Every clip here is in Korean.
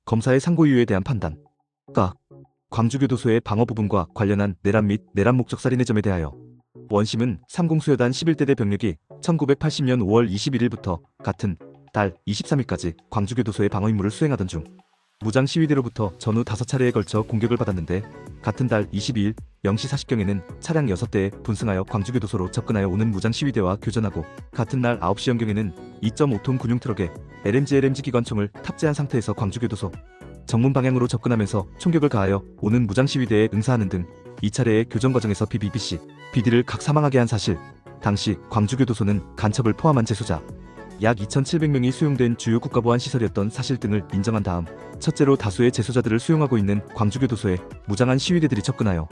검사의 상고 이유에 대한 판단. 가. 광주교도소의 방어 부분과 관련한 내란 및 내란 목적 살인의 점에 대하여 원심은 3공수여단 11대대 병력이 1980년 5월 21일부터 같은 달 23일까지 광주교도소의 방어 임무를 수행하던 중 무장 시위대로부터 전후 5차례에 걸쳐 공격을 받았는데, 같은 달 22일 0시 40경에는 차량 6대에 분승하여 광주교도소로 접근하여 오는 무장 시위대와 교전하고, 같은 날 9시경에는 2.5톤 군용 트럭에 LMG 기관총을 탑재한 상태에서 광주교도소 정문 방향으로 접근하면서 총격을 가하여 오는 무장 시위대에 응사하는 등 2차례의 교전 과정에서 BBC, BD를 각 사망하게 한 사실. 당시 광주교도소는 간첩을 포함한 재소자 약 2,700명이 수용된 주요 국가보안 시설이었던 사실 등을 인정한 다음, 첫째로 다수의 재소자들을 수용하고 있는 광주교도소에 무장한 시위대들이 접근하여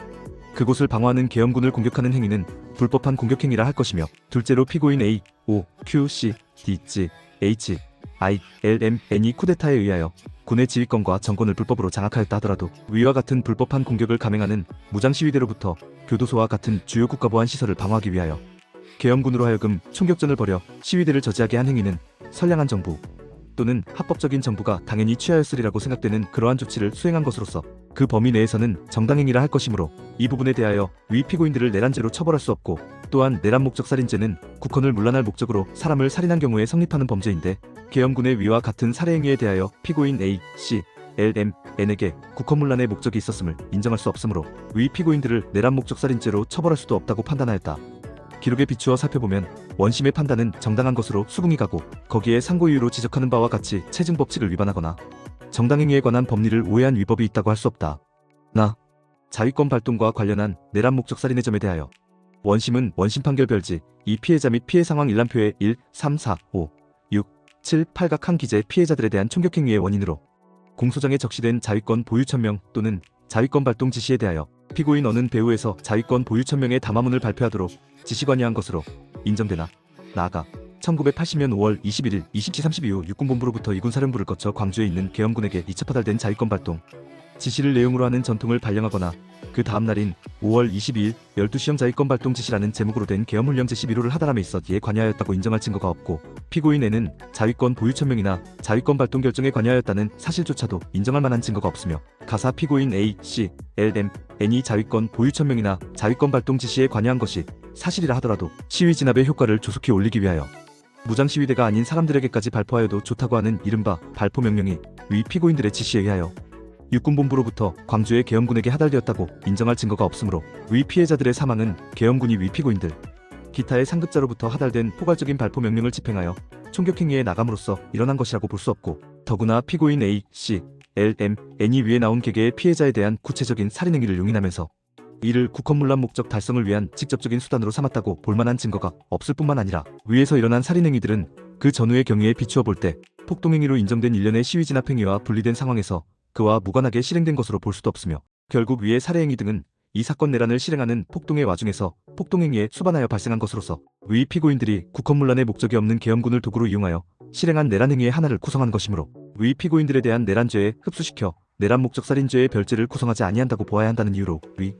그곳을 방어하는 계엄군을 공격하는 행위는 불법한 공격행위라 할 것이며, 둘째로 피고인 A, O, Q, C, D, G, H, I, L, M, N이 쿠데타에 의하여 군의 지휘권과 정권을 불법으로 장악하였다 하더라도 위와 같은 불법한 공격을 감행하는 무장 시위대로부터 교도소와 같은 주요 국가보안 시설을 방어하기 위하여 계엄군으로 하여금 총격전을 벌여 시위대를 저지하게 한 행위는 선량한 정부 또는 합법적인 정부가 당연히 취하였으리라고 생각되는 그러한 조치를 수행한 것으로서 그 범위 내에서는 정당행위라 할 것이므로, 이 부분에 대하여 위 피고인들을 내란죄로 처벌할 수 없고, 또한 내란 목적 살인죄는 국헌을 문란할 목적으로 사람을 살인한 경우에 성립하는 범죄인데, 계엄군의 위와 같은 살해행위에 대하여 피고인 A, C, L, M, N에게 국헌문란의 목적이 있었음을 인정할 수 없으므로 위 피고인들을 내란 목적 살인죄로 처벌할 수도 없다고 판단하였다. 기록에 비추어 살펴보면 원심의 판단은 정당한 것으로 수긍이 가고, 거기에 상고 이유로 지적하는 바와 같이 체증 법칙을 위반하거나 정당행위에 관한 법리를 오해한 위법이 있다고 할 수 없다. 나. 자위권 발동과 관련한 내란 목적 살인의 점에 대하여 원심은 원심 판결 별지 이 피해자 및 피해 상황 일람표의 1, 3, 4, 5, 6, 7, 8각 한 기재 피해자들에 대한 총격행위의 원인으로 공소장에 적시된 자위권 보유 천명 또는 자위권 발동 지시에 대하여 피고인 어는 배후에서 자위권 보유 천명의 담화문을 발표하도록 지시관여한 것으로 인정되나, 나아가 1980년 5월 21일 20시 32후 육군본부로부터 이군사령부를 거쳐 광주에 있는 계엄군에게 이첩하달된 자위권 발동 지시를 내용으로 하는 전통을 발령하거나, 그 다음 날인 5월 22일 12시형 자위권 발동 지시라는 제목으로 된 계엄훈령 제11호를 하달함에 있어 이에 관여하였다고 인정할 증거가 없고, 피고인에는 자위권 보유 천명이나 자위권 발동 결정에 관여하였다는 사실조차도 인정할 만한 증거가 없으며, 가사 피고인 A, C, L, M, N이 자위권 보유 천명이나 자위권 발동 지시에 관여한 것이 사실이라 하더라도 시위 진압의 효과를 조속히 올리기 위하여 무장 시위대가 아닌 사람들에게까지 발포하여도 좋다고 하는 이른바 발포 명령이 위 피고인들의 지시에 의하여 육군본부로부터 광주의 계엄군에게 하달되었다고 인정할 증거가 없으므로, 위 피해자들의 사망은 계엄군이 위 피고인들 기타의 상급자로부터 하달된 포괄적인 발포 명령을 집행하여 총격행위에 나감으로써 일어난 것이라고 볼 수 없고, 더구나 피고인 A, C, L, M, N이 위에 나온 개개의 피해자에 대한 구체적인 살인행위를 용인하면서 이를 국헌문란 목적 달성을 위한 직접적인 수단으로 삼았다고 볼만한 증거가 없을 뿐만 아니라, 위에서 일어난 살인행위들은 그 전후의 경위에 비추어 볼 때 폭동행위로 인정된 일련의 시위 진압행위와 분리된 상황에서 그와 무관하게 실행된 것으로 볼 수도 없으며, 결국 위의 살해행위 등은 이 사건 내란을 실행하는 폭동의 와중에서 폭동행위에 수반하여 발생한 것으로서 위 피고인들이 국헌문란의 목적이 없는 계엄군을 도구로 이용하여 실행한 내란행위의 하나를 구성한 것이므로, 위 피고인들에 대한 내란죄에 흡수시켜 내란 목적 살인죄의 별죄를 구성하지 아니한다고 보아야 한다는 이유로 위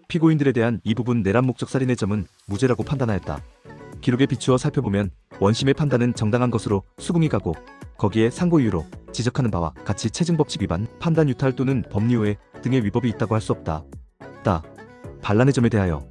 피고인들에 대한 이 부분 내란 목적 살인의 점은 무죄라고 판단하였다. 기록에 비추어 살펴보면 원심의 판단은 정당한 것으로 수긍이 가고, 거기에 상고 이유로 지적하는 바와 같이 체증법칙 위반, 판단 유탈 또는 법리 오해 등의 위법이 있다고 할 수 없다. 반란의 점에 대하여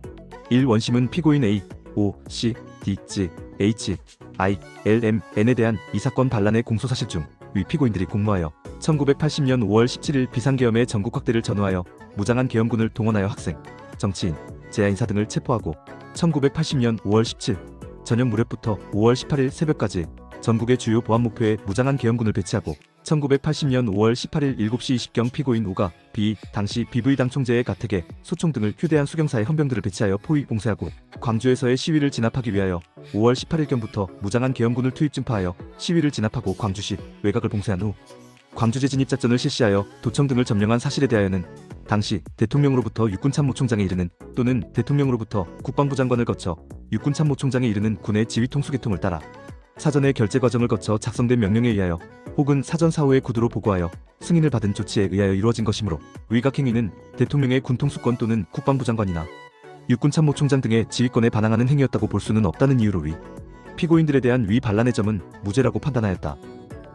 1. 원심은 피고인 A, O, C, D, G, H, I, L, M, N에 대한 이 사건 반란의 공소사실 중 위 피고인들이 공모하여 1980년 5월 17일 비상계엄의 전국 확대를 전후하여 무장한 계엄군을 동원하여 학생, 정치인, 재야인사 등을 체포하고 1980년 5월 17일 저녁 무렵부터 5월 18일 새벽까지 전국의 주요 보안 목표에 무장한 계엄군을 배치하고, 1980년 5월 18일 7시 20경 피고인 O가 B, 당시 BV 당 총재의 가택에 소총 등을 휴대한 수경사의 헌병들을 배치하여 포위 봉쇄하고, 광주에서의 시위를 진압하기 위하여 5월 18일경부터 무장한 계엄군을 투입 증파하여 시위를 진압하고 광주시 외곽을 봉쇄한 후 광주 재진입 작전을 실시하여 도청 등을 점령한 사실에 대하여는 당시 대통령으로부터 육군참모총장에 이르는 또는 대통령으로부터 국방부 장관을 거쳐 육군참모총장에 이르는 군의 지휘통수계통을 따라 사전의 결재 과정을 거쳐 작성된 명령에 의하여 혹은 사전 사후의 구두로 보고하여 승인을 받은 조치에 의하여 이루어진 것이므로, 위각 행위는 대통령의 군통수권 또는 국방부 장관이나 육군참모총장 등의 지휘권에 반항하는 행위였다고 볼 수는 없다는 이유로 위 피고인들에 대한 위 반란의 점은 무죄라고 판단하였다.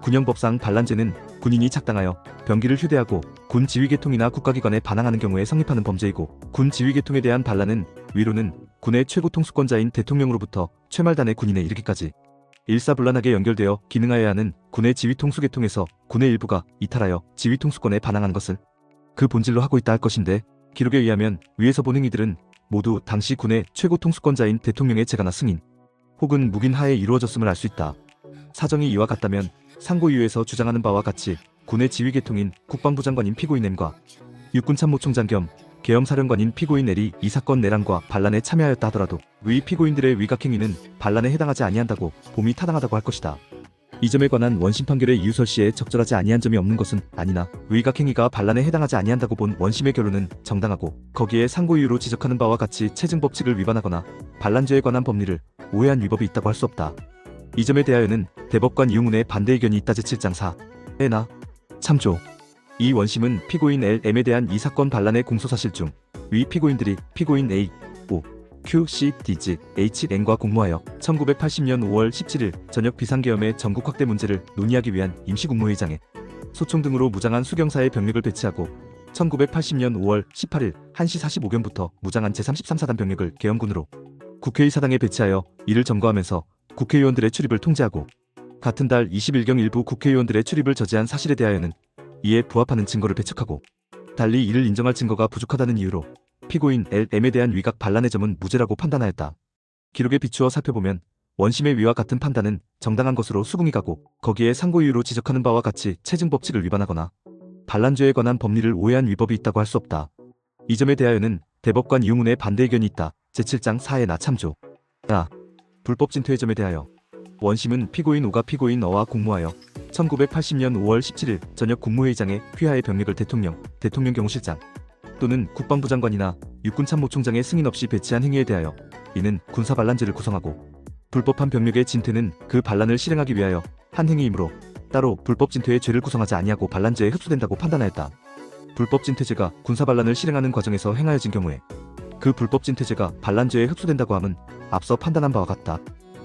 군형법상 반란죄는 군인이 작당하여 병기를 휴대하고 군 지휘계통이나 국가기관에 반항하는 경우에 성립하는 범죄이고, 군 지휘계통에 대한 반란은 위로는 군의 최고 통수권자인 대통령으로부터 최말단의 군인에 이르기까지 일사불란하게 연결되어 기능하여야 하는 군의 지휘통수계통에서 군의 일부가 이탈하여 지휘통수권에 반항하는 것을 그 본질로 하고 있다 할 것인데, 기록에 의하면 위에서 본 행위들은 모두 당시 군의 최고 통수권자인 대통령의 재가나 승인 혹은 묵인 하에 이루어졌음을 알 수 있다. 사정이 이와 같다면 상고이유에서 주장하는 바와 같이 군의 지휘계통인 국방부 장관인 피고인 M과 육군참모총장 겸 계엄사령관인 피고인 L이 이 사건 내란과 반란에 참여하였다 하더라도 위 피고인들의 위각행위는 반란에 해당하지 아니한다고 봄이 타당하다고 할 것이다. 이 점에 관한 원심 판결의 이유설시에 적절하지 아니한 점이 없는 것은 아니나 위각행위가 반란에 해당하지 아니한다고 본 원심의 결론은 정당하고, 거기에 상고이유로 지적하는 바와 같이 체증법칙을 위반하거나 반란죄에 관한 법리를 오해한 위법이 있다고 할 수 없다. 이 점에 대하여는 대법관 이용운의 반대 의견이 있다. 제7장 4에나 참조. 이 원심은 피고인 L.M에 대한 이 사건 반란의 공소사실 중 위 피고인들이 피고인 A, O, Q, C, D, G, H, N과 공모하여 1980년 5월 17일 저녁 비상계엄의 전국 확대 문제를 논의하기 위한 임시국무회의장에 소총 등으로 무장한 수경사의 병력을 배치하고 1980년 5월 18일 1시 45분부터 무장한 제33사단 병력을 계엄군으로 국회의 사당에 배치하여 이를 점거하면서 국회의원들의 출입을 통제하고, 같은 달 20일경 일부 국회의원들의 출입을 저지한 사실에 대하여는 이에 부합하는 증거를 배척하고, 달리 이를 인정할 증거가 부족하다는 이유로 피고인 L.M에 대한 위각 반란의 점은 무죄라고 판단하였다. 기록에 비추어 살펴보면 원심의 위와 같은 판단은 정당한 것으로 수긍이 가고, 거기에 상고이유로 지적하는 바와 같이 체증법칙을 위반하거나 반란죄에 관한 법리를 오해한 위법이 있다고 할 수 없다. 이 점에 대하여는 대법관 이용운의 반대 의견이 있다. 제7장 4에나 참조. 불법 진퇴의 점에 대하여 원심은 피고인 O가 피고인 어와 공모하여 1980년 5월 17일 저녁 국무회의장에 휘하의 병력을 대통령 경호실장 또는 국방부 장관이나 육군참모총장의 승인 없이 배치한 행위에 대하여 이는 군사반란죄를 구성하고, 불법한 병력의 진퇴는 그 반란을 실행하기 위하여 한 행위이므로 따로 불법 진퇴의 죄를 구성하지 아니하고 반란죄에 흡수된다고 판단하였다. 불법 진퇴죄가 군사반란을 실행하는 과정에서 행하여진 경우에 그 불법 진퇴죄가 반란죄에 흡수된다고 함은 앞서 판단한 바와 같다.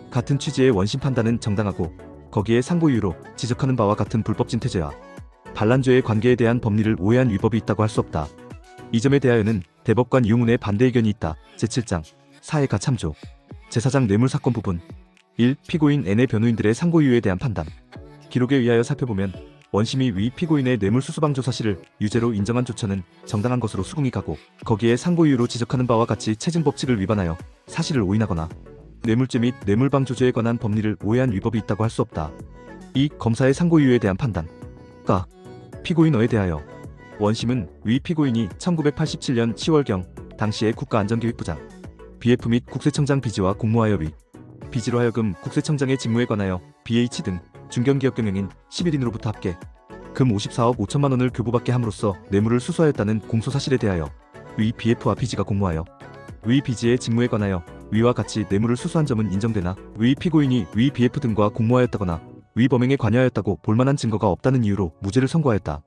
같은 취지의 원심 판단은 정당하고, 거기에 상고이유로 지적하는 바와 같은 불법 진퇴죄와 반란죄의 관계에 대한 법리를 오해한 위법이 있다고 할 수 없다. 이 점에 대하여는 대법관 이용운의 반대 의견이 있다. 제7장 4에가 참조. 제4장 뇌물사건 부분 1. 피고인 N의 변호인들의 상고이유에 대한 판단. 기록에 의하여 살펴보면 원심이 위 피고인의 뇌물수수방조 사실을 유죄로 인정한 조처는 정당한 것으로 수긍이 가고, 거기에 상고이유로 지적하는 바와 같이 체증법칙을 위반하여 사실을 오인하거나 뇌물죄 및 뇌물방조죄에 관한 법리를 오해한 위법이 있다고 할 수 없다. 2. 검사의 상고이유에 대한 판단. 피고인 어에 대하여 원심은 위 피고인이 1987년 10월경 당시의 국가안전기획부장 BF 및 국세청장 비지와 공모하여 위 비지로 하여금 국세청장의 직무에 관하여 BH 등 중견기업 경영인 11인으로부터 합계 금 54억 5천만 원을 교부받게 함으로써 뇌물을 수수하였다는 공소사실에 대하여 위 BF와 비지가 공모하여 위 비지의 직무에 관하여 위와 같이 뇌물을 수수한 점은 인정되나, 위 피고인이 위 BF 등과 공모하였다거나 위 범행에 관여하였다고 볼만한 증거가 없다는 이유로 무죄를 선고하였다.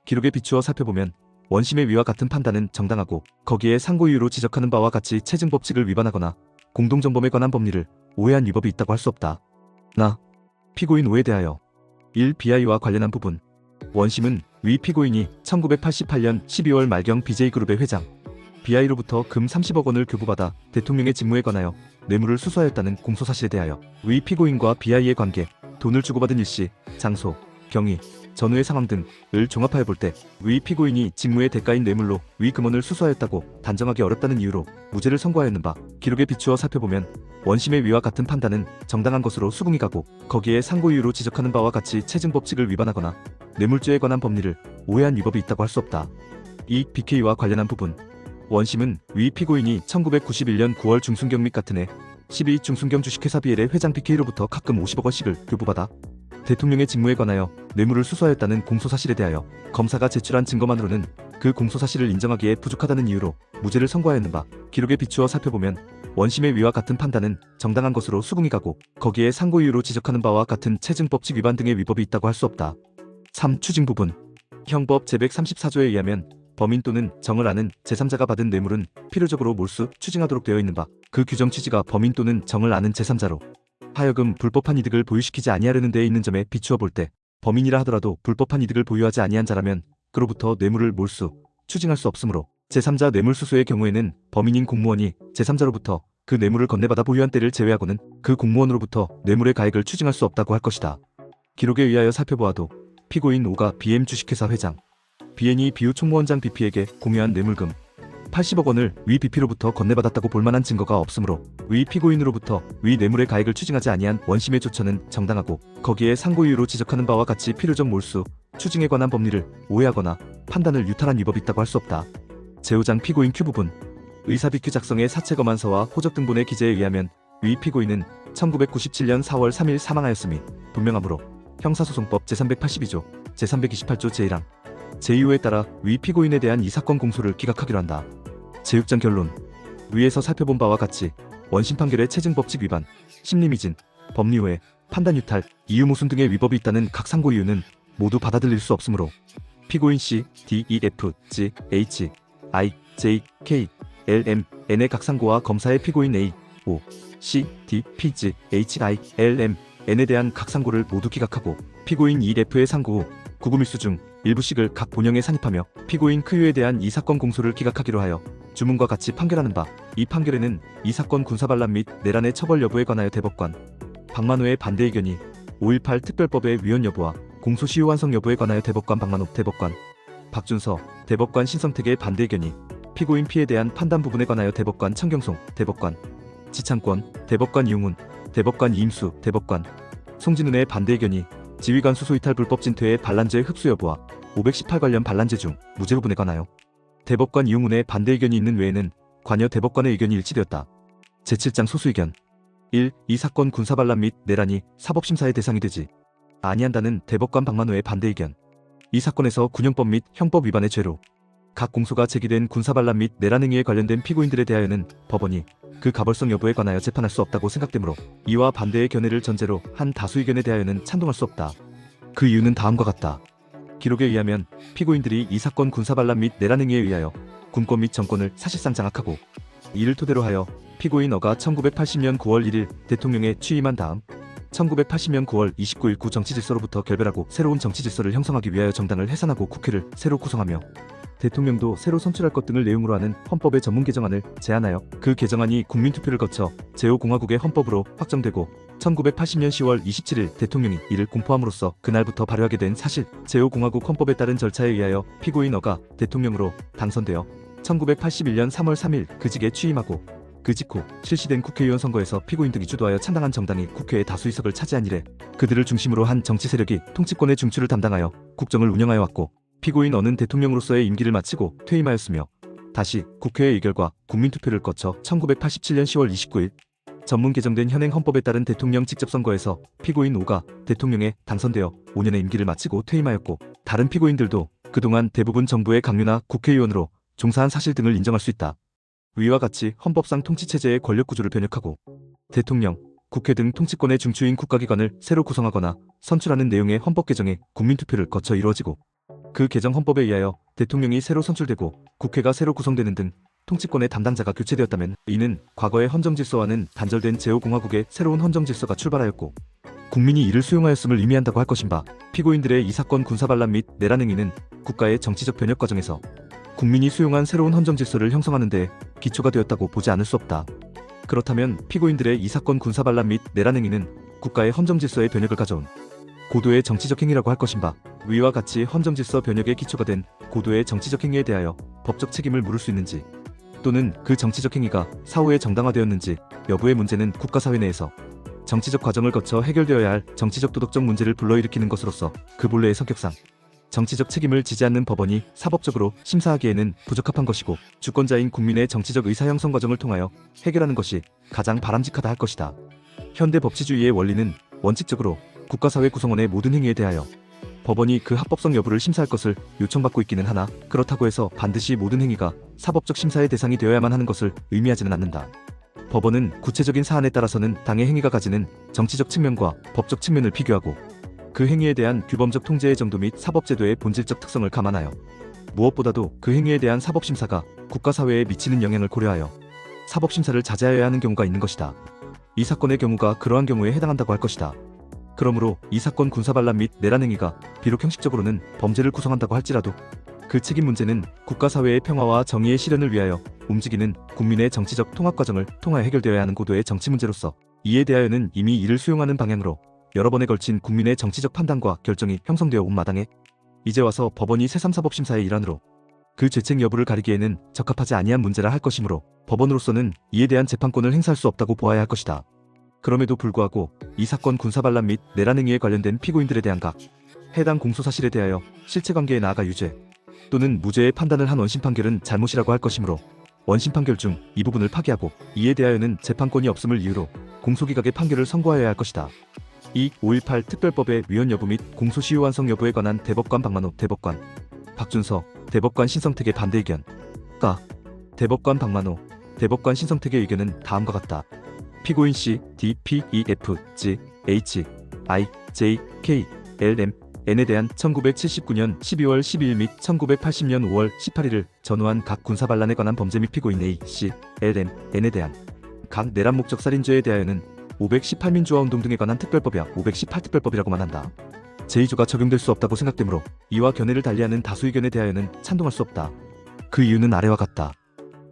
기록에 비추어 살펴보면 원심의 위와 같은 판단은 정당하고, 거기에 상고이유로 지적하는 바와 같이 체증법칙을 위반하거나 공동정범에 관한 법리를 오해한 위법이 있다고 할 수 없다. 피고인 O에 대하여 1. BI와 관련한 부분. 원심은 위 피고인이 1988년 12월 말경 BJ그룹의 회장 BI로부터 금 30억 원을 교부받아 대통령의 직무에 관하여 뇌물을 수수하였다는 공소사실에 대하여 위 피고인과 BI의 관계, 돈을 주고받은 일시, 장소, 경위, 전후의 상황 등을 종합하여 볼 때 위 피고인이 직무의 대가인 뇌물로 위 금원을 수수하였다고 단정하기 어렵다는 이유로 무죄를 선고하였는 바, 기록에 비추어 살펴보면 원심의 위와 같은 판단은 정당한 것으로 수긍이 가고, 거기에 상고이유로 지적하는 바와 같이 체증법칙을 위반하거나 뇌물죄에 관한 법리를 오해한 위법이 있다고 할 수 없다. 2. BK와 관련한 부분. 원심은 위 피고인이 1991년 9월 중순경 및 같은 해 12 중순경 주식회사 BL의 회장 BK로부터 각금 50억 원씩을 교부받아 대통령의 직무에 관하여 뇌물을 수수하였다는 공소사실에 대하여 검사가 제출한 증거만으로는 그 공소사실을 인정하기에 부족하다는 이유로 무죄를 선고하였는 바, 기록에 비추어 살펴보면 원심의 위와 같은 판단은 정당한 것으로 수긍이 가고, 거기에 상고이유로 지적하는 바와 같은 체증법칙 위반 등의 위법이 있다고 할 수 없다. 3. 추징 부분. 형법 제134조에 의하면 범인 또는 정을 아는 제3자가 받은 뇌물은 필요적으로 몰수, 추징하도록 되어 있는 바, 그 규정 취지가 범인 또는 정을 아는 제3자로 하여금 불법한 이득을 보유시키지 아니하려는 데에 있는 점에 비추어 볼 때 범인이라 하더라도 불법한 이득을 보유하지 아니한 자라면 그로부터 뇌물을 몰수, 추징할 수 없으므로 제3자 뇌물수수의 경우에는 범인인 공무원이 제3자로부터 그 뇌물을 건네받아 보유한 때를 제외하고는 그 공무원으로부터 뇌물의 가액을 추징할 수 없다고 할 것이다. 기록에 의하여 살펴보아도 피고인 O가 BM 주식회사 회장, Bn이 비우 총무원장 BP에게 공유한 뇌물금 80억 원을 위 BP로부터 건네받았다고 볼만한 증거가 없으므로 위 피고인으로부터 위 뇌물의 가액을 추징하지 아니한 원심의 조처는 정당하고 거기에 상고 이유로 지적하는 바와 같이 필요적 몰수, 추징에 관한 법리를 오해하거나 판단을 유탈한 위법이 있다고 할 수 없다. 제5장 피고인 Q 부분 의사비큐 작성의 사체 검안서와 호적 등본의 기재에 의하면 위 피고인은 1997년 4월 3일 사망하였음이 분명하므로 형사소송법 제382조, 제328조 제1항, 제2호에 따라 위 피고인에 대한 이 사건 공소를 기각하기로 한다. 제6장 결론 위에서 살펴본 바와 같이 원심 판결의 체증법칙 위반, 심리미진, 법리오해, 판단유탈, 이유모순 등의 위법이 있다는 각 상고 이유는 모두 받아들일 수 없으므로 피고인 C, D, E, F, G, H, I, J, K, L, M, N의 각 상고와 검사의 피고인 A, O, C, D, P, G, H, I, L, M, N에 대한 각 상고를 모두 기각하고 피고인 E, F의 상고 후 구구밀수 중 일부씩을 각 본형에 산입하며 피고인 크유에 대한 이 사건 공소를 기각하기로 하여 주문과 같이 판결하는 바, 이 판결에는 이 사건 군사반란 및 내란의 처벌 여부에 관하여 대법관 박만호의 반대 의견이 5.18 특별법의 위헌 여부와 공소 시효 완성 여부에 관하여 대법관 박만호 대법관 박준서 대법관 신성택의 반대 의견이 피고인 P에 대한 판단 부분에 관하여 대법관 청경송 대법관 지창권 대법관 이용훈 대법관 이임수 대법관 송진훈의 반대 의견이 지휘관 수소이탈 불법 진퇴의 반란죄 흡수 여부와 518 관련 반란죄 중 무죄 부분에 관하여 대법관 이용훈의 반대 의견이 있는 외에는 관여 대법관의 의견이 일치되었다. 제7장 소수 의견 1. 이 사건 군사반란 및 내란이 사법심사의 대상이 되지 아니한다는 대법관 박만호의 반대 의견. 이 사건에서 군형법 및 형법 위반의 죄로 각 공소가 제기된 군사반란 및 내란 행위에 관련된 피고인들에 대하여는 법원이 그 가벌성 여부에 관하여 재판할 수 없다고 생각되므로 이와 반대의 견해를 전제로 한 다수 의견에 대하여는 찬동할 수 없다. 그 이유는 다음과 같다. 기록에 의하면 피고인들이 이 사건 군사반란 및 내란 행위에 의하여 군권 및 정권을 사실상 장악하고 이를 토대로 하여 피고인 어가 1980년 9월 1일 대통령에 취임한 다음 1980년 9월 29일 구 정치질서로부터 결별하고 새로운 정치질서를 형성하기 위하여 정당을 해산하고 국회를 새로 구성하며 대통령도 새로 선출할 것 등을 내용으로 하는 헌법의 전문 개정안을 제안하여 그 개정안이 국민투표를 거쳐 제5공화국의 헌법으로 확정되고 1980년 10월 27일 대통령이 이를 공포함으로써 그날부터 발효하게 된 사실 제5공화국 헌법에 따른 절차에 의하여 피고인 어가 대통령으로 당선되어 1981년 3월 3일 그 직에 취임하고 그 직후 실시된 국회의원 선거에서 피고인 등이 주도하여 찬당한 정당이 국회의 다수 의석을 차지한 이래 그들을 중심으로 한 정치 세력이 통치권의 중추를 담당하여 국정을 운영하여 왔고 피고인 어는 대통령으로서의 임기를 마치고 퇴임하였으며 다시 국회의 의결과 국민투표를 거쳐 1987년 10월 29일 전문 개정된 현행 헌법에 따른 대통령 직접선거에서 피고인 O가 대통령에 당선되어 5년의 임기를 마치고 퇴임하였고 다른 피고인들도 그동안 대부분 정부의 강요나 국회의원으로 종사한 사실 등을 인정할 수 있다. 위와 같이 헌법상 통치체제의 권력구조를 변혁하고 대통령, 국회 등 통치권의 중추인 국가기관을 새로 구성하거나 선출하는 내용의 헌법 개정에 국민투표를 거쳐 이루어지고 그 개정 헌법에 의하여 대통령이 새로 선출되고 국회가 새로 구성되는 등 통치권의 담당자가 교체되었다면 이는 과거의 헌정질서와는 단절된 제5공화국의 새로운 헌정질서가 출발하였고 국민이 이를 수용하였음을 의미한다고 할 것인 바 피고인들의 이 사건 군사반란 및 내란 행위는 국가의 정치적 변혁 과정에서 국민이 수용한 새로운 헌정질서를 형성하는 데 기초가 되었다고 보지 않을 수 없다. 그렇다면 피고인들의 이 사건 군사반란 및 내란 행위는 국가의 헌정질서의 변혁을 가져온 고도의 정치적 행위라고 할 것인 바 위와 같이 헌정질서 변혁의 기초가 된 고도의 정치적 행위에 대하여 법적 책임을 물을 수 있는지 또는 그 정치적 행위가 사후에 정당화되었는지 여부의 문제는 국가사회 내에서 정치적 과정을 거쳐 해결되어야 할 정치적 도덕적 문제를 불러일으키는 것으로서 그 본래의 성격상 정치적 책임을 지지 않는 법원이 사법적으로 심사하기에는 부적합한 것이고 주권자인 국민의 정치적 의사 형성 과정을 통하여 해결하는 것이 가장 바람직하다 할 것이다. 현대 법치주의의 원리는 원칙적으로 국가사회 구성원의 모든 행위에 대하여 법원이 그 합법성 여부를 심사할 것을 요청받고 있기는 하나 그렇다고 해서 반드시 모든 행위가 사법적 심사의 대상이 되어야만 하는 것을 의미하지는 않는다. 법원은 구체적인 사안에 따라서는 당의 행위가 가지는 정치적 측면과 법적 측면을 비교하고 그 행위에 대한 규범적 통제의 정도 및 사법제도의 본질적 특성을 감안하여 무엇보다도 그 행위에 대한 사법심사가 국가사회에 미치는 영향을 고려하여 사법심사를 자제하여야 하는 경우가 있는 것이다. 이 사건의 경우가 그러한 경우에 해당한다고 할 것이다. 그러므로 이 사건 군사반란 및 내란 행위가 비록 형식적으로는 범죄를 구성한다고 할지라도 그 책임 문제는 국가사회의 평화와 정의의 실현을 위하여 움직이는 국민의 정치적 통합 과정을 통하여 해결되어야 하는 고도의 정치 문제로서 이에 대하여는 이미 이를 수용하는 방향으로 여러 번에 걸친 국민의 정치적 판단과 결정이 형성되어 온 마당에 이제 와서 법원이 새삼사법심사의 일환으로 그 죄책 여부를 가리기에는 적합하지 아니한 문제라 할 것이므로 법원으로서는 이에 대한 재판권을 행사할 수 없다고 보아야 할 것이다. 그럼에도 불구하고 이 사건 군사반란 및 내란 행위에 관련된 피고인들에 대한 각 해당 공소사실에 대하여 실체관계에 나아가 유죄 또는 무죄의 판단을 한 원심 판결은 잘못이라고 할 것이므로 원심 판결 중 이 부분을 파기하고 이에 대하여는 재판권이 없음을 이유로 공소기각의 판결을 선고하여야 할 것이다. 518 특별법의 위헌 여부 및 공소시효 완성 여부에 관한 대법관 박만호 대법관, 박준서 대법관 신성택의 반대 의견. 대법관 박만호 대법관 신성택의 의견은 다음과 같다. 피고인 C, D, P, E, F, G, H, I, J, K, L, M, N에 대한 1979년 12월 12일 및 1980년 5월 18일을 전후한 각 군사반란에 관한 범죄 및 피고인 A, C, L, M, N에 대한 각 내란 목적 살인죄에 대하여는 518민주화 운동 등에 관한 특별법이야 518 특별법이라고만 한다. 제2조가 적용될 수 없다고 생각되므로 이와 견해를 달리하는 다수 의견에 대하여는 찬동할 수 없다. 그 이유는 아래와 같다.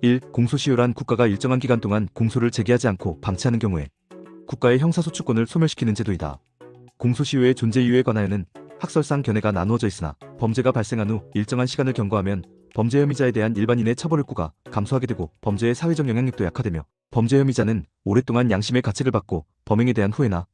1. 공소시효란 국가가 일정한 기간 동안 공소를 제기하지 않고 방치하는 경우에 국가의 형사소추권을 소멸시키는 제도이다. 공소시효의 존재 이유에 관하여는 학설상 견해가 나누어져 있으나 범죄가 발생한 후 일정한 시간을 경과하면 범죄 혐의자에 대한 일반인의 처벌 욕구가 감소하게 되고 범죄의 사회적 영향력도 약화되며 범죄 혐의자는 오랫동안 양심의 가책을 받고 범행에 대한 후회나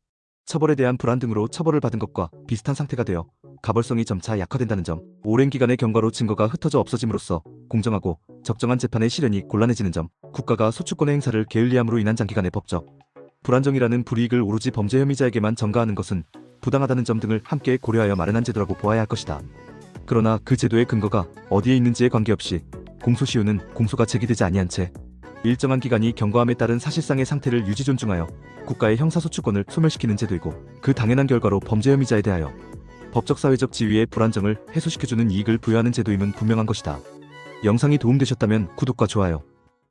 처벌에 대한 불안 등으로 처벌을 받은 것과 비슷한 상태가 되어 가벌성이 점차 약화된다는 점, 오랜 기간의 경과로 증거가 흩어져 없어짐으로써 공정하고 적정한 재판의 실현이 곤란해지는 점, 국가가 소추권의 행사를 게을리함으로 인한 장기간의 법적 불안정이라는 불이익을 오로지 범죄 혐의자에게만 전가하는 것은 부당하다는 점 등을 함께 고려하여 마련한 제도라고 보아야 할 것이다. 그러나 그 제도의 근거가 어디에 있는지에 관계없이 공소시효는 공소가 제기되지 아니한 채 일정한 기간이 경과함에 따른 사실상의 상태를 유지 존중하여 국가의 형사소추권을 소멸시키는 제도이고 그 당연한 결과로 범죄 혐의자에 대하여 법적 사회적 지위의 불안정을 해소시켜주는 이익을 부여하는 제도임은 분명한 것이다. 영상이 도움되셨다면 구독과 좋아요,